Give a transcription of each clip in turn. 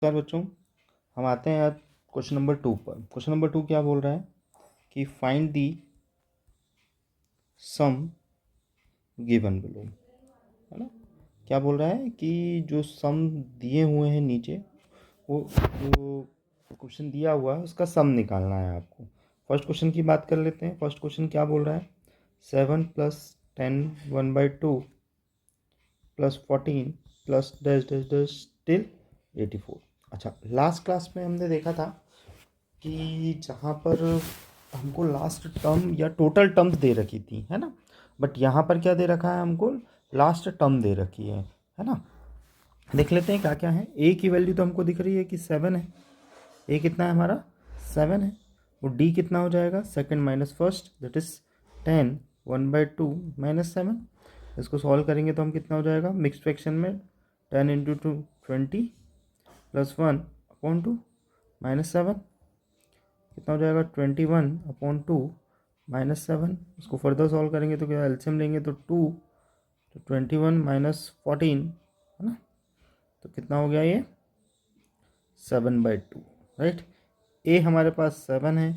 नमस्कार बच्चों। हम आते हैं आज क्वेश्चन नंबर 2 पर। क्वेश्चन नंबर 2 क्या बोल रहा है कि find the sum given below, है ना। क्या बोल रहा है कि जो सम दिए हुए हैं नीचे, वो जो क्वेश्चन दिया हुआ है उसका सम निकालना है आपको। फर्स्ट क्वेश्चन की बात कर लेते हैं। फर्स्ट क्वेश्चन क्या बोल रहा है, 7 + 10 1/2 + 14 + डैश डैश डैश टिल 84। अच्छा, लास्ट क्लास में हमने देखा था कि जहाँ पर हमको लास्ट टर्म या टोटल टर्म्स दे रखी थी, है ना। बट यहाँ पर क्या दे रखा है, हमको लास्ट टर्म दे रखी है ना। देख लेते हैं क्या क्या है। ए की वैल्यू तो हमको दिख रही है कि 7 है। ए कितना है हमारा, 7 है। और डी कितना हो जाएगा, second minus first, that is 10 1/2 -7। इसको सॉल्व करेंगे तो हम कितना हो जाएगा, मिक्स फ्रैक्शन में 10 × 2 20 + 1/2 -7 कितना हो जाएगा, 21/2 -7। उसको फर्दर सॉल्व करेंगे तो क्या, एलसीएम लेंगे तो 2, तो 21 - 14, है ना। तो कितना हो गया ये, 7/2, राइट। ए हमारे पास 7 है,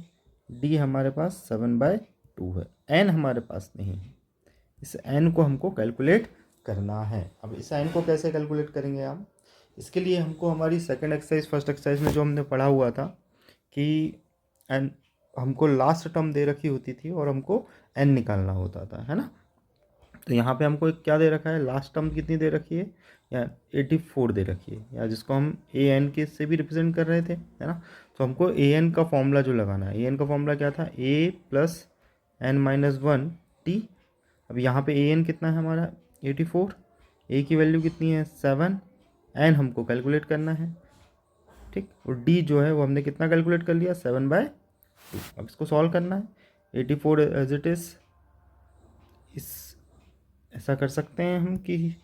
डी हमारे पास 7/2 है, एन हमारे पास नहीं है। इस एन को हमको कैलकुलेट करना है। अब इस एन को कैसे कैलकुलेट करेंगे हम, इसके लिए हमको हमारी सेकंड एक्सरसाइज, फर्स्ट एक्सरसाइज में जो हमने पढ़ा हुआ था कि एन हमको लास्ट टर्म दे रखी होती थी और हमको एन निकालना होता था, है ना। तो यहाँ पे हमको एक क्या दे रखा है, लास्ट टर्म कितनी दे रखी है, या 84 दे रखी है, या जिसको हम ए एन के से भी रिप्रेजेंट कर रहे थे, है ना। तो हमको ए एन का फॉर्मूला जो लगाना है, ए एन का फॉर्मूला क्या था, ए + n-1 टी। अब यहाँ पे ए एन कितना है हमारा, 84, ए की वैल्यू कितनी है, 7, एन हमको कैलकुलेट करना है, ठीक। और डी जो है वो हमने कितना कैलकुलेट कर लिया, 7/2। अब इसको सॉल्व करना है। 84 एज इट इज़, इस ऐसा कर सकते हैं हम कि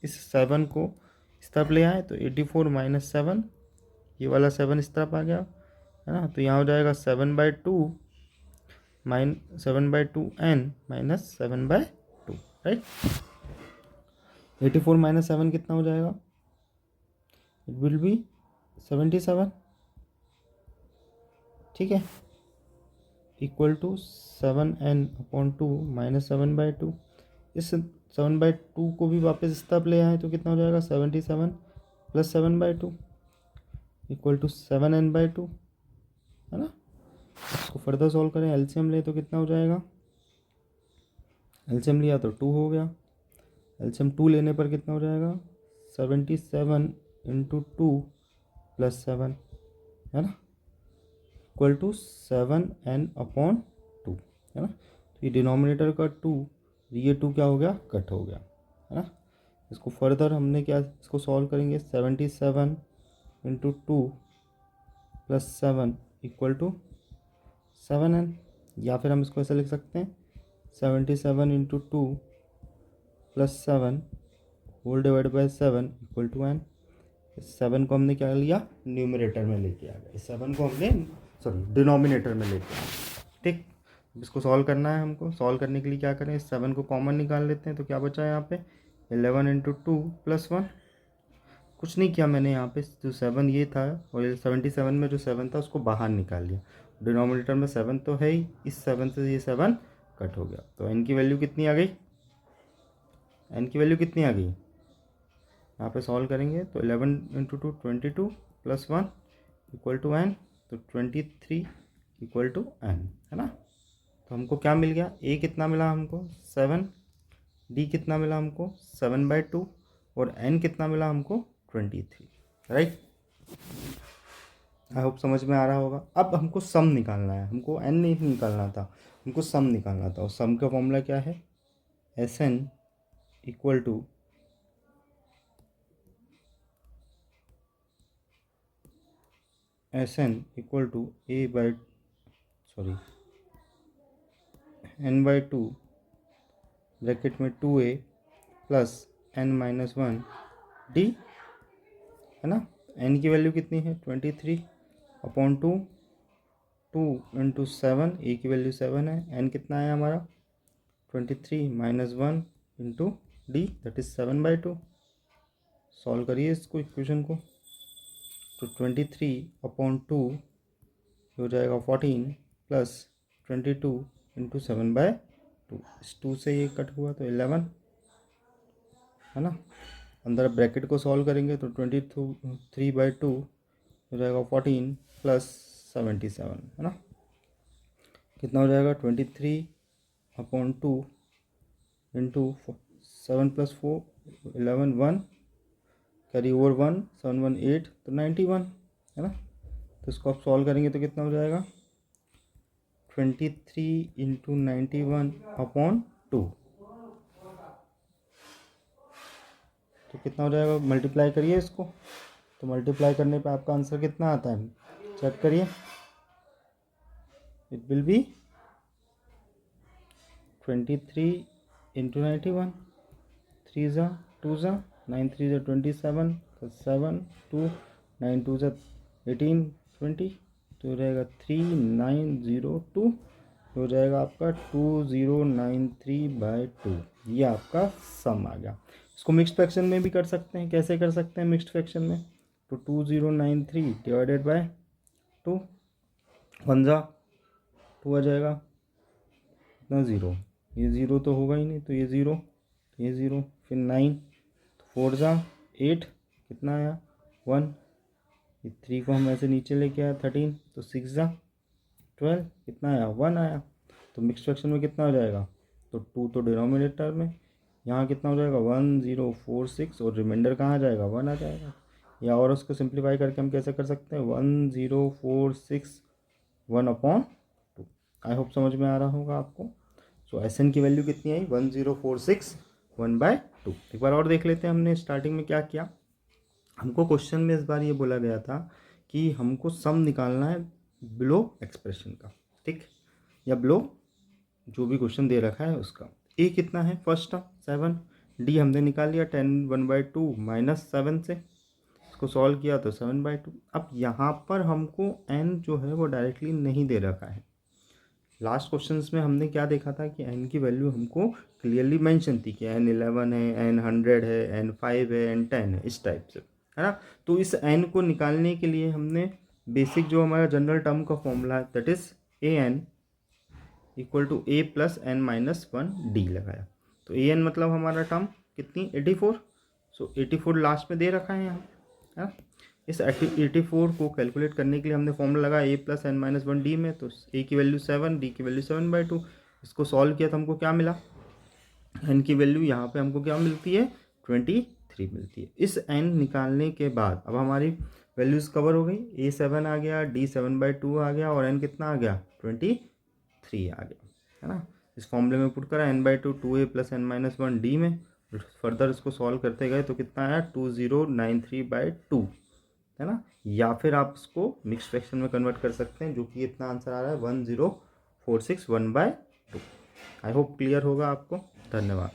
इस 7 को इस तरफ ले आए तो 84 - 7, ये वाला 7 इस तरफ आ गया, है ना। तो यहाँ हो जाएगा 7/2 7/2 n - 7/2, राइट। 84 - 7 कितना हो जाएगा, इट विल बी 77, ठीक है, इक्वल टू 7n/2 - 7/2। इस 7/2 को भी वापस इस तरफ ले आए तो कितना हो जाएगा, 77 + 7/2 इक्वल टू 7n/2, है ना। इसको फर्दर सॉल्व करें, एलसीएम ले तो कितना हो जाएगा, एलसीएम लिया तो 2 हो गया। एलसीएम 2 लेने पर कितना हो जाएगा, 77 × 2 + 7, है ना, इक्वल टू 7n/2, है ना। तो ये डिनोमिनेटर का 2, ये 2 क्या हो गया, कट हो गया, है ना। इसको फर्दर हमने क्या, इसको सॉल्व करेंगे, 77 × 2 + 7 इक्वल टू 7n। या फिर हम इसको ऐसे लिख सकते हैं, 77 × 2 + 7 whole divide by 7 equal to n। इस 7 को हमने क्या लिया, न्यूमरेटर में लेके आ गए, इस 7 को हमने डिनोमिनेटर में लेके आ गए, ठीक। अब इसको सॉल्व करना है हमको। सॉल्व करने के लिए क्या करें, इस 7 को कॉमन निकाल लेते हैं। तो क्या बचा है यहाँ पे, 11 × 2 + 1। कुछ नहीं किया मैंने, यहाँ पे जो 7 ये था और 77 में जो 7 था उसको बाहर निकाल लिया। डिनोमिनेटर में 7 तो है ही, इस 7 से ये 7 कट हो गया। तो n की वैल्यू कितनी आ गई, n की वैल्यू कितनी आ गई, यहाँ पे सॉल्व करेंगे तो 11 × 2 22 + 1 इक्वल टू n, तो 23 इक्वल टू n, है ना। तो हमको क्या मिल गया, a कितना मिला हमको, 7, d कितना मिला हमको, 7/2, और n कितना मिला हमको, 23, राइट। आई होप समझ में आ रहा होगा। अब हमको सम निकालना है, हमको n नहीं निकालना था, हमको सम निकालना था। और सम का फॉर्मूला क्या है, Sn equal to n/2 bracket में 2a + n-1 d, है ना। n की वैल्यू कितनी है, 23/2, 2 × 7, a की वैल्यू 7 है, n कितना है हमारा, 23 - 1 × d, दैट इज 7/2। सॉल्व करिए इसको, इक्वेशन को। तो 23/2 हो जाएगा 14 प्लस 22 इंटू 7/2। इस 2 से ये कट हुआ तो 11, है ना। अंदर ब्रैकेट को सॉल्व करेंगे तो 23/2 हो जाएगा 14 प्लस 77, है ना। कितना हो जाएगा 23/2 इंटू 7 + 4 11 1 कैरी ओवर 1 7 1 8 तो 91, है ना। तो इसको आप सॉल्व करेंगे तो कितना हो जाएगा 23 इंटू 91/2। तो कितना हो जाएगा, मल्टीप्लाई करिए इसको। तो मल्टीप्लाई करने पे आपका आंसर कितना आता है, चेक करिए। इट विल बी 23 इंटू 91, 3 ज़ा 2 ज़ा 9 3 ज़ा 27 7 2 9 2 ज़ा 18 20, तो हो जाएगा 3902, हो जाएगा आपका 2093/2। ये आपका सम आ गया। इसको मिक्स्ड फ्रैक्शन में भी कर सकते हैं। कैसे कर सकते हैं मिक्स्ड फ्रैक्शन में, तो 2093 डिवाइडेड बाय 2, 1 ज़ा 2 आ जाएगा, इतना 0, ये 0 तो होगा ही नहीं, तो ये 0, ये 0, फिर 9, तो 4 ज़ा 8, कितना आया 1, ये 3 को हम ऐसे नीचे लेके आए 13, तो 6 ज़ा 12, कितना आया 1 आया। तो मिक्स फ्रैक्शन में कितना हो जाएगा, तो 2 तो डिनोमिनेटर में, यहाँ कितना हो जाएगा 1046, और रिमाइंडर कहाँ आ जाएगा 1 आ जाएगा। या और उसको सिंप्लीफाई करके हम कैसे कर सकते हैं 1046 1/2। आई होप समझ में आ रहा होगा आपको। सो SN की वैल्यू कितनी आई 1046 1/2। एक बार और देख लेते हैं हमने स्टार्टिंग में क्या किया। हमको क्वेश्चन में इस बार ये बोला गया था कि हमको सम निकालना है बिलो एक्सप्रेशन का, ठीक, या बिलो जो भी क्वेश्चन दे रखा है उसका। ए कितना है फर्स्ट टर्म 7, डी हमने निकाल लिया 10 1/2 माइनस 7 से, इसको सॉल्व किया तो 7/2। अब यहाँ पर हमको n जो है वो डायरेक्टली नहीं दे रखा है। लास्ट क्वेश्चंस में हमने क्या देखा था कि n की वैल्यू हमको क्लियरली मेंशन थी कि n 11 है, n 100 है, n 5 है, n 10 है, इस टाइप से, है ना। तो इस n को निकालने के लिए हमने बेसिक जो हमारा जनरल टर्म का फॉर्मूला है that is an equal to a plus n minus 1 d लगाया। तो an मतलब हमारा टर्म कितनी 84, सो 84 लास्ट में दे रखा है यहाँ, है ना। इस 84 को कैलकुलेट करने के लिए हमने फॉर्मूला लगाया a plus n minus 1 D में, तो a की वैल्यू 7, d की वैल्यू 7/2। इसको सॉल्व किया तो हमको क्या मिला, n की वैल्यू यहाँ पे हमको क्या मिलती है 23 मिलती है। इस n निकालने के बाद अब हमारी वैल्यूज़ कवर हो गई, a 7 आ गया, d 7/2 आ गया, और n कितना आ गया 23 आ गया, है ना। इस फॉर्मूले में पुट करा n/2 2a plus n minus 1 D में, फर्दर इसको सॉल्व करते गए तो कितना आया 2093/2, है ना। या फिर आप इसको मिक्स फ्रैक्शन में कन्वर्ट कर सकते हैं, जो कि इतना आंसर आ रहा है 1046 1/2। आई होप क्लियर होगा आपको। धन्यवाद।